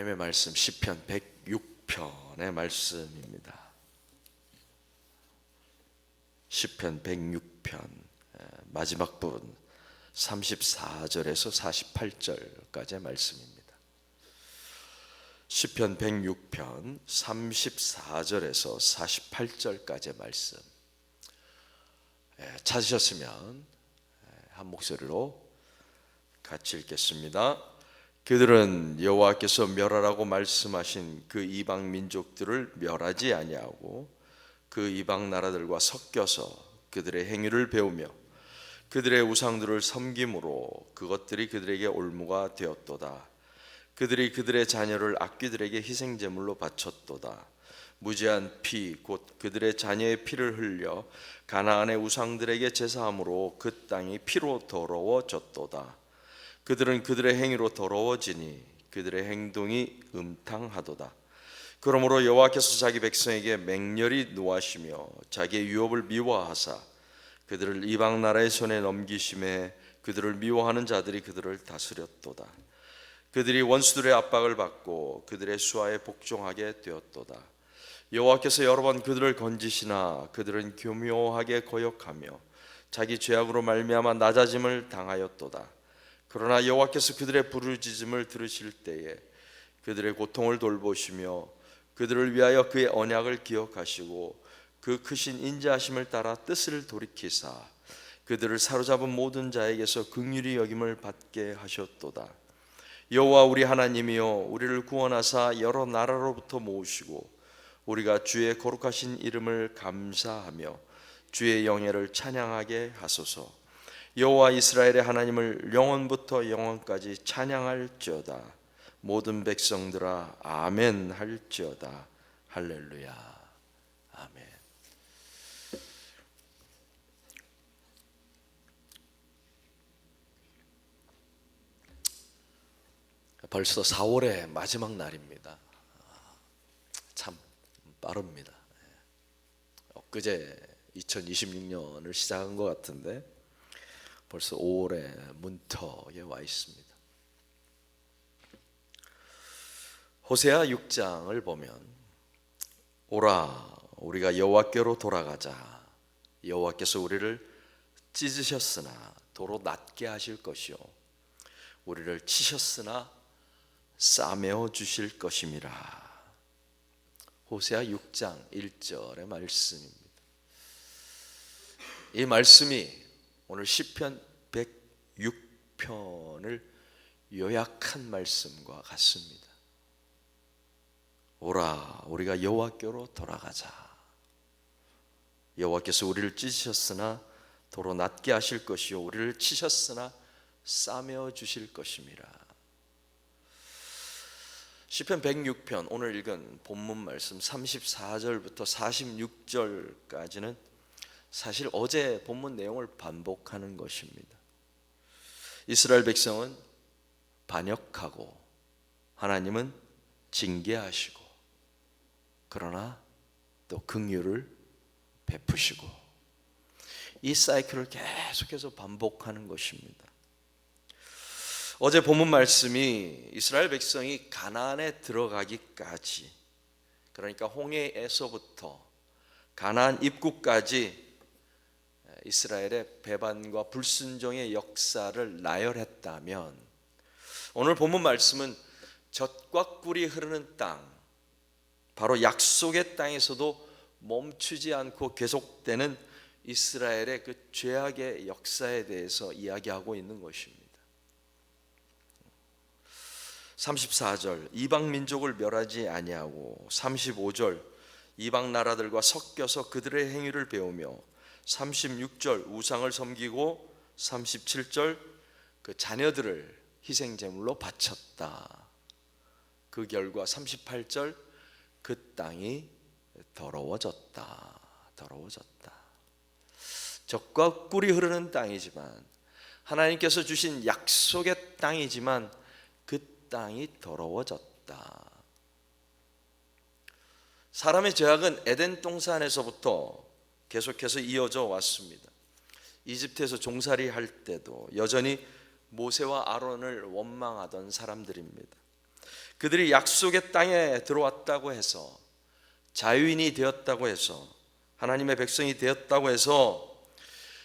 하나님의 말씀 시편 106편의 말씀입니다. 시편 106편 마지막 부분 34절에서 48절까지의 말씀입니다. 시편 106편 34절에서 48절까지의 말씀 찾으셨으면 한 목소리로 같이 읽겠습니다. 그들은 여호와께서 멸하라고 말씀하신 그 이방 민족들을 멸하지 아니하고 그 이방 나라들과 섞여서 그들의 행위를 배우며 그들의 우상들을 섬김으로 그것들이 그들에게 올무가 되었도다. 그들이 그들의 자녀를 악귀들에게 희생제물로 바쳤도다. 무죄한 피 곧 그들의 자녀의 피를 흘려 가나안의 우상들에게 제사함으로 그 땅이 피로 더러워졌도다. 그들은 그들의 행위로 더러워지니 그들의 행동이 음탕하도다. 그러므로 여호와께서 자기 백성에게 맹렬히 노하시며 자기의 유업을 미워하사 그들을 이방 나라의 손에 넘기심에 그들을 미워하는 자들이 그들을 다스렸도다. 그들이 원수들의 압박을 받고 그들의 수하에 복종하게 되었도다. 여호와께서 여러 번 그들을 건지시나 그들은 교묘하게 거역하며 자기 죄악으로 말미암아 낮아짐을 당하였도다. 그러나 여호와께서 그들의 부르짖음을 들으실 때에 그들의 고통을 돌보시며 그들을 위하여 그의 언약을 기억하시고 그 크신 인자하심을 따라 뜻을 돌이키사 그들을 사로잡은 모든 자에게서 긍휼히 여김을 받게 하셨도다. 여호와 우리 하나님이여 우리를 구원하사 여러 나라로부터 모으시고 우리가 주의 거룩하신 이름을 감사하며 주의 영예를 찬양하게 하소서. 여호와 이스라엘의 하나님을 영원부터 영원까지 찬양할지어다. 모든 백성들아 아멘 할지어다. 할렐루야. 아멘. 벌써 4월의 마지막 날입니다. 참 빠릅니다. 엊그제 2026년을 시작한 것 같은데 벌써 5월의 문턱에 와 있습니다. 호세아 6장을 보면 오라 우리가 여호와께로 돌아가자. 여호와께서 우리를 찢으셨으나 도로 낮게 하실 것이요 우리를 치셨으나 싸매어 주실 것임이라. 호세아 6장 1절의 말씀입니다. 이 말씀이 오늘 시편 106편을 요약한 말씀과 같습니다. 오라 우리가 여호와께로 돌아가자. 여호와께서 우리를 찢으셨으나 도로 낮게 하실 것이요 우리를 치셨으나 싸매어 주실 것임이라. 시편 106편 오늘 읽은 본문 말씀 34절부터 46절까지는 사실 어제 본문 내용을 반복하는 것입니다. 이스라엘 백성은 반역하고 하나님은 징계하시고 그러나 또 긍휼을 베푸시고 이 사이클을 계속해서 반복하는 것입니다. 어제 본문 말씀이 이스라엘 백성이 가나안에 들어가기까지, 그러니까 홍해에서부터 가나안 입구까지 이스라엘의 배반과 불순종의 역사를 나열했다면, 오늘 본문 말씀은 젖과 꿀이 흐르는 땅, 바로 약속의 땅에서도 멈추지 않고 계속되는 이스라엘의 그 죄악의 역사에 대해서 이야기하고 있는 것입니다. 34절 이방 민족을 멸하지 아니하고, 35절 이방 나라들과 섞여서 그들의 행위를 배우며, 36절 우상을 섬기고, 37절 그 자녀들을 희생제물로 바쳤다. 그 결과 38절 그 땅이 더러워졌다. 젖과 꿀이 흐르는 땅이지만, 하나님께서 주신 약속의 땅이지만 그 땅이 더러워졌다. 사람의 죄악은 에덴 동산에서부터 계속해서 이어져 왔습니다. 이집트에서 종살이 할 때도 여전히 모세와 아론을 원망하던 사람들입니다. 그들이 약속의 땅에 들어왔다고 해서, 자유인이 되었다고 해서, 하나님의 백성이 되었다고 해서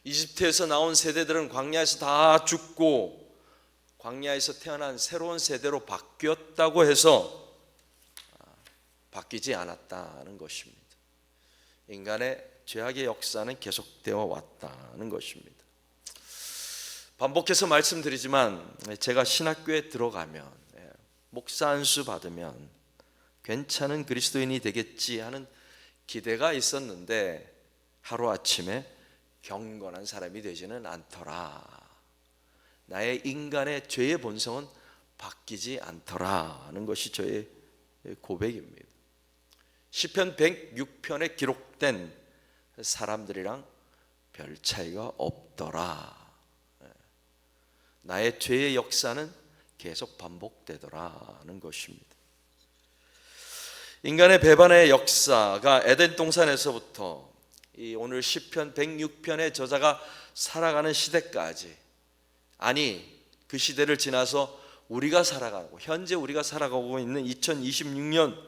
이집트에서 나온 세대들은 광야에서 다 죽고 광야에서 태어난 새로운 세대로 바뀌었다고 해서 바뀌지 않았다는 것입니다. 인간의 죄악의 역사는 계속되어 왔다는 것입니다. 반복해서 말씀드리지만 제가 신학교에 들어가면, 목사 안수 받으면 괜찮은 그리스도인이 되겠지 하는 기대가 있었는데 하루아침에 경건한 사람이 되지는 않더라. 나의 인간의 죄의 본성은 바뀌지 않더라 하는 것이 저의 고백입니다. 시편 106편에 기록된 사람들이랑 별 차이가 없더라. 나의 죄의 역사는 계속 반복되더라는 것입니다. 인간의 배반의 역사가 에덴 동산에서부터 이 오늘 시편 106편의 저자가 살아가는 시대까지, 아니 그 시대를 지나서 우리가 살아가고 현재 우리가 살아가고 있는 2026년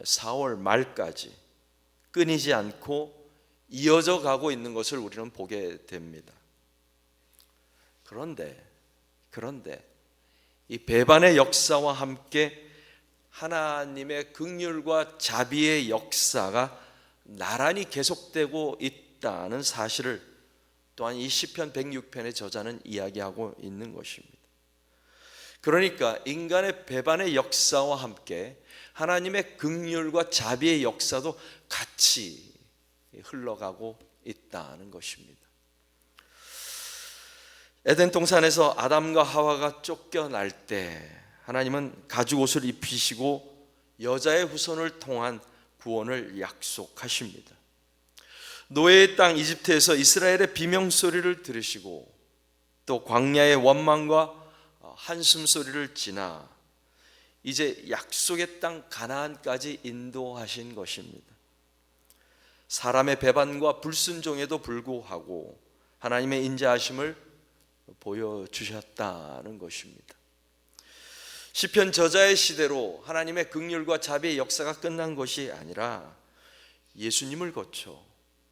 4월 말까지 끊이지 않고 이어져 가고 있는 것을 우리는 보게 됩니다. 그런데 이 배반의 역사와 함께 하나님의 긍휼과 자비의 역사가 나란히 계속되고 있다는 사실을 또한 이 시편 106편의 저자는 이야기하고 있는 것입니다. 그러니까 인간의 배반의 역사와 함께 하나님의 긍휼과 자비의 역사도 같이 흘러가고 있다는 것입니다. 에덴 동산에서 아담과 하와가 쫓겨날 때 하나님은 가죽 옷을 입히시고 여자의 후손을 통한 구원을 약속하십니다. 노예의 땅 이집트에서 이스라엘의 비명소리를 들으시고 또 광야의 원망과 한숨 소리를 지나 이제 약속의 땅 가나안까지 인도하신 것입니다. 사람의 배반과 불순종에도 불구하고 하나님의 인자하심을 보여주셨다는 것입니다. 시편 저자의 시대로 하나님의 긍휼과 자비의 역사가 끝난 것이 아니라 예수님을 거쳐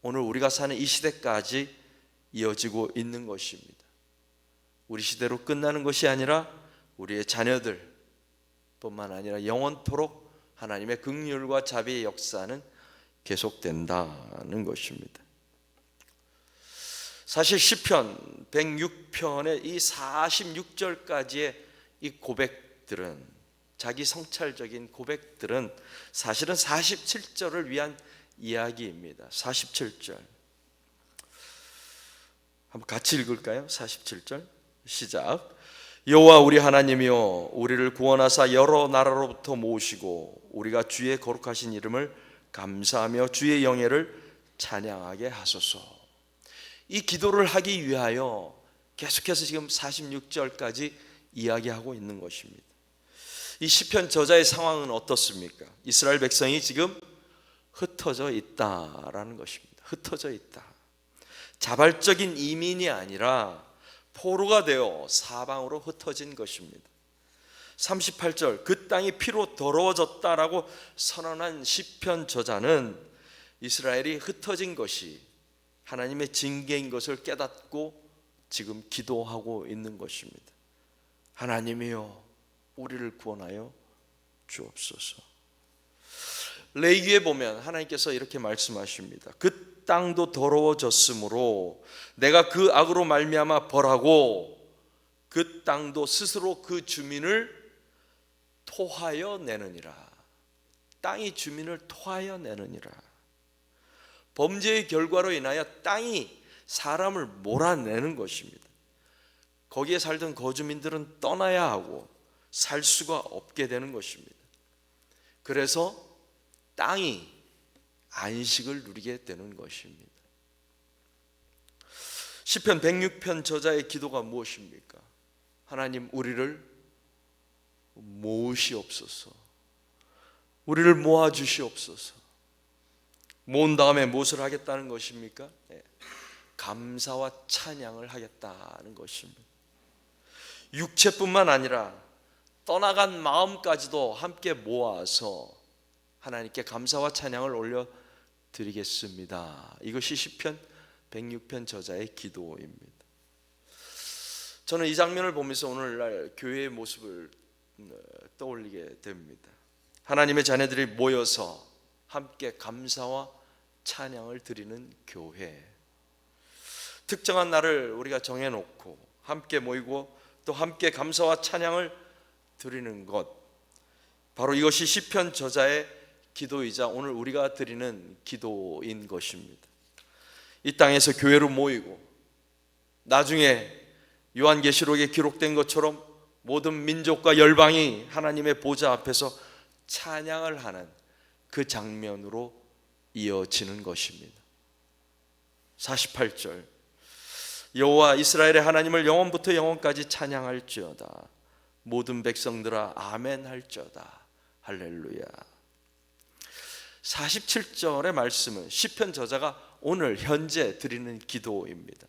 오늘 우리가 사는 이 시대까지 이어지고 있는 것입니다. 우리 시대로 끝나는 것이 아니라 우리의 자녀들 뿐만 아니라 영원토록 하나님의 긍휼과 자비의 역사는 계속된다는 것입니다. 사실 시편 106편의 이 46절까지의 이 고백들은, 자기 성찰적인 고백들은 사실은 47절을 위한 이야기입니다. 47절 한번 같이 읽을까요? 47절 시작. 여호와 우리 하나님이여, 우리를 구원하사 여러 나라로부터 모으시고 우리가 주의 거룩하신 이름을 감사하며 주의 영예를 찬양하게 하소서. 이 기도를 하기 위하여 계속해서 지금 46절까지 이야기하고 있는 것입니다. 이 시편 저자의 상황은 어떻습니까? 이스라엘 백성이 지금 흩어져 있다라는 것입니다. 흩어져 있다. 자발적인 이민이 아니라 포로가 되어 사방으로 흩어진 것입니다. 38절 그 땅이 피로 더러워졌다라고 선언한 시편 저자는 이스라엘이 흩어진 것이 하나님의 징계인 것을 깨닫고 지금 기도하고 있는 것입니다. 하나님이여, 우리를 구원하여 주옵소서. 레위기에 보면 하나님께서 이렇게 말씀하십니다. 그 땅도 더러워졌으므로 내가 그 악으로 말미암아 벌하고 그 땅도 스스로 그 주민을 토하여 내느니라. 땅이 주민을 토하여 내느니라. 범죄의 결과로 인하여 땅이 사람을 몰아내는 것입니다. 거기에 살던 거주민들은 떠나야 하고 살 수가 없게 되는 것입니다. 그래서 땅이 안식을 누리게 되는 것입니다. 시편 106편 저자의 기도가 무엇입니까? 하나님, 우리를 모으시옵소서. 우리를 모아주시옵소서. 모은 다음에 무엇을 하겠다는 것입니까? 감사와 찬양을 하겠다는 것입니다. 육체뿐만 아니라 떠나간 마음까지도 함께 모아서 하나님께 감사와 찬양을 올려드리겠습니다. 이것이 시편 106편 저자의 기도입니다. 저는 이 장면을 보면서 오늘날 교회의 모습을 떠올리게 됩니다. 하나님의 자녀들이 모여서 함께 감사와 찬양을 드리는 교회. 특정한 날을 우리가 정해놓고 함께 모이고 또 함께 감사와 찬양을 드리는 것, 바로 이것이 시편 저자의 기도이자 오늘 우리가 드리는 기도인 것입니다. 이 땅에서 교회로 모이고 나중에 요한계시록에 기록된 것처럼 모든 민족과 열방이 하나님의 보좌 앞에서 찬양을 하는 그 장면으로 이어지는 것입니다. 48절, 여호와 이스라엘의 하나님을 영원부터 영원까지 찬양할지어다. 모든 백성들아 아멘 할지어다. 할렐루야. 47절의 말씀은 시편 저자가 오늘 현재 드리는 기도입니다.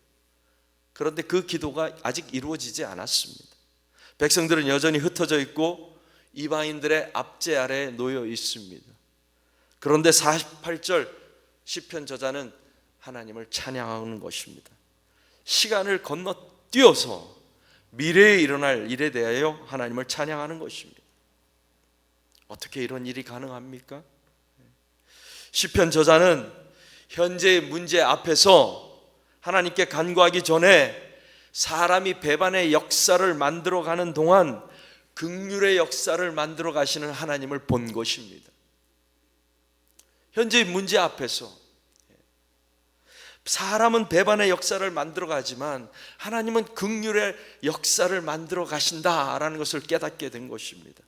그런데 그 기도가 아직 이루어지지 않았습니다. 백성들은 여전히 흩어져 있고 이방인들의 압제 아래에 놓여 있습니다. 그런데 48절 시편 저자는 하나님을 찬양하는 것입니다. 시간을 건너뛰어서 미래에 일어날 일에 대하여 하나님을 찬양하는 것입니다. 어떻게 이런 일이 가능합니까? 시편 저자는 현재의 문제 앞에서 하나님께 간구하기 전에 사람이 배반의 역사를 만들어가는 동안 긍휼의 역사를 만들어 가시는 하나님을 본 것입니다. 현재의 문제 앞에서 사람은 배반의 역사를 만들어 가지만 하나님은 긍휼의 역사를 만들어 가신다라는 것을 깨닫게 된 것입니다.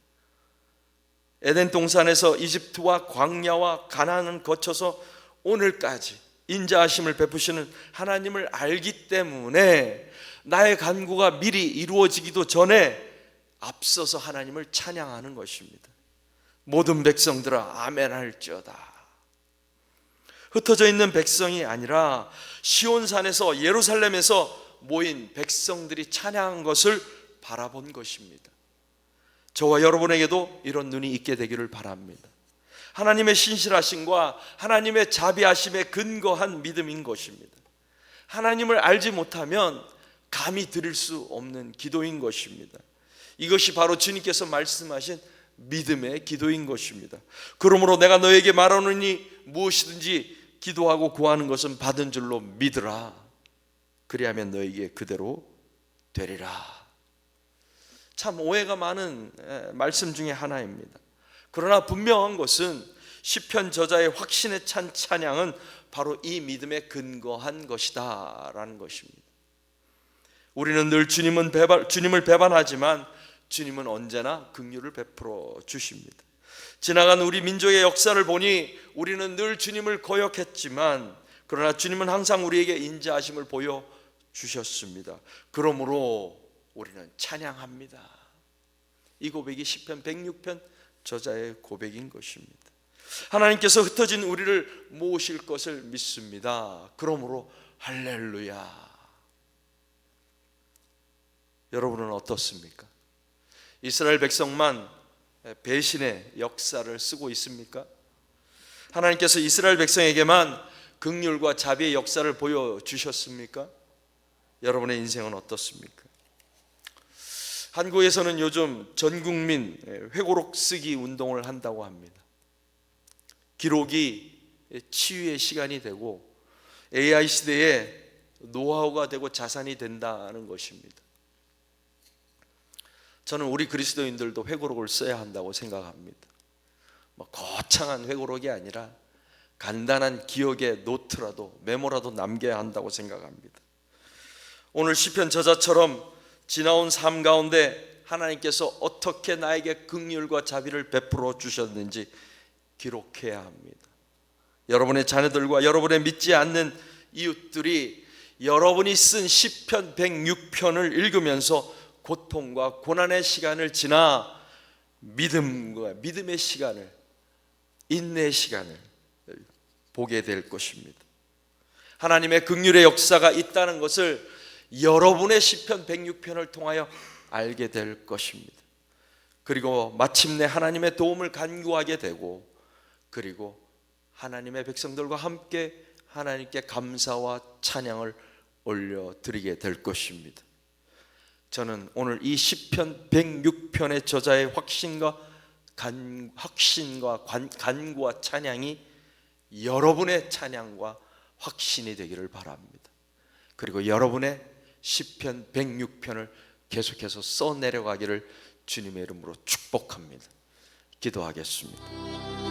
에덴 동산에서 이집트와 광야와 가나안을 거쳐서 오늘까지 인자하심을 베푸시는 하나님을 알기 때문에 나의 간구가 미리 이루어지기도 전에 앞서서 하나님을 찬양하는 것입니다. 모든 백성들아 아멘 할지어다. 흩어져 있는 백성이 아니라 시온산에서 예루살렘에서 모인 백성들이 찬양한 것을 바라본 것입니다. 저와 여러분에게도 이런 눈이 있게 되기를 바랍니다. 하나님의 신실하심과 하나님의 자비하심에 근거한 믿음인 것입니다. 하나님을 알지 못하면 감히 드릴 수 없는 기도인 것입니다. 이것이 바로 주님께서 말씀하신 믿음의 기도인 것입니다. 그러므로 내가 너에게 말하노니 무엇이든지 기도하고 구하는 것은 받은 줄로 믿으라. 그리하면 너에게 그대로 되리라. 참 오해가 많은 말씀 중에 하나입니다. 그러나 분명한 것은 시편 저자의 확신에 찬 찬양은 바로 이 믿음에 근거한 것이다 라는 것입니다. 우리는 늘 주님을 배반하지만 주님은 언제나 긍휼을 베풀어 주십니다. 지나간 우리 민족의 역사를 보니 우리는 늘 주님을 거역했지만 그러나 주님은 항상 우리에게 인자하심을 보여주셨습니다. 그러므로 우리는 찬양합니다. 이 고백이 시편 106편 저자의 고백인 것입니다. 하나님께서 흩어진 우리를 모으실 것을 믿습니다. 그러므로 할렐루야. 여러분은 어떻습니까? 이스라엘 백성만 배신의 역사를 쓰고 있습니까? 하나님께서 이스라엘 백성에게만 긍휼과 자비의 역사를 보여주셨습니까? 여러분의 인생은 어떻습니까? 한국에서는 요즘 전국민 회고록 쓰기 운동을 한다고 합니다. 기록이 치유의 시간이 되고 AI 시대에 노하우가 되고 자산이 된다는 것입니다. 저는 우리 그리스도인들도 회고록을 써야 한다고 생각합니다. 거창한 회고록이 아니라 간단한 기억의 노트라도 메모라도 남겨야 한다고 생각합니다. 오늘 시편 저자처럼 지나온 삶 가운데 하나님께서 어떻게 나에게 긍휼과 자비를 베풀어 주셨는지 기록해야 합니다. 여러분의 자녀들과 여러분의 믿지 않는 이웃들이 여러분이 쓴 시편 106편을 읽으면서 고통과 고난의 시간을 지나 믿음의 시간을, 인내의 시간을 보게 될 것입니다. 하나님의 긍휼의 역사가 있다는 것을 여러분의 시편 106편을 통하여 알게 될 것입니다. 그리고 마침내 하나님의 도움을 간구하게 되고, 그리고 하나님의 백성들과 함께 하나님께 감사와 찬양을 올려드리게 될 것입니다. 저는 오늘 이 시편 106편의 저자의 간구와 찬양이 여러분의 찬양과 확신이 되기를 바랍니다. 그리고 여러분의 시편 106편을 계속해서 써내려가기를 주님의 이름으로 축복합니다. 기도하겠습니다.